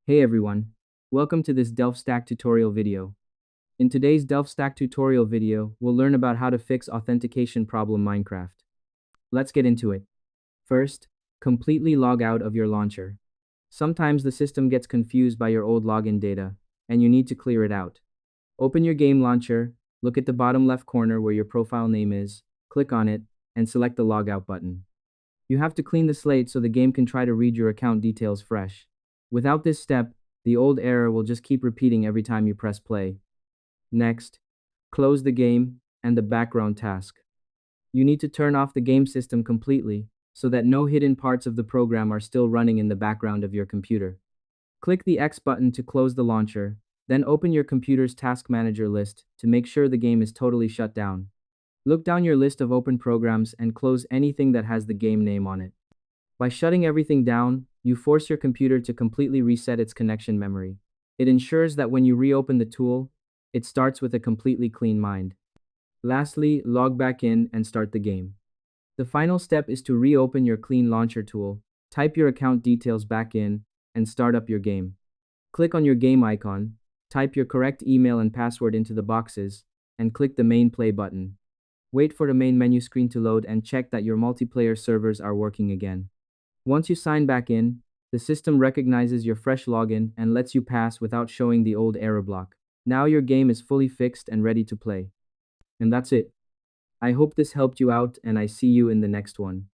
Hey everyone, welcome to this Delph Stack tutorial video. In today's Delph Stack tutorial video, we'll learn about how to fix authentication problem Minecraft. Let's get into it. First, completely log out of your launcher. Sometimes the system gets confused by your old login data, and you need to clear it out. Open your game launcher, look at the bottom left corner where your profile name is, click on it, and select the logout button. You have to clean the slate so the game can try to read your account details fresh. Without this step, the old error will just keep repeating every time you press play. Next, close the game and the background task. You need to turn off the game system completely so that no hidden parts of the program are still running in the background of your computer. Click the X button to close the launcher, then open your computer's task manager list to make sure the game is totally shut down. Look down your list of open programs and close anything that has the game name on it. By shutting everything down, you force your computer to completely reset its connection memory. It ensures that when you reopen the tool, it starts with a completely clean mind. Lastly, log back in and start the game. The final step is to reopen your Clean Launcher tool, type your account details back in, and start up your game. Click on your game icon, type your correct email and password into the boxes, and click the main play button. Wait for the main menu screen to load and check that your multiplayer servers are working again. Once you sign back in, the system recognizes your fresh login and lets you pass without showing the old error block. Now your game is fully fixed and ready to play. And that's it. I hope this helped you out and I see you in the next one.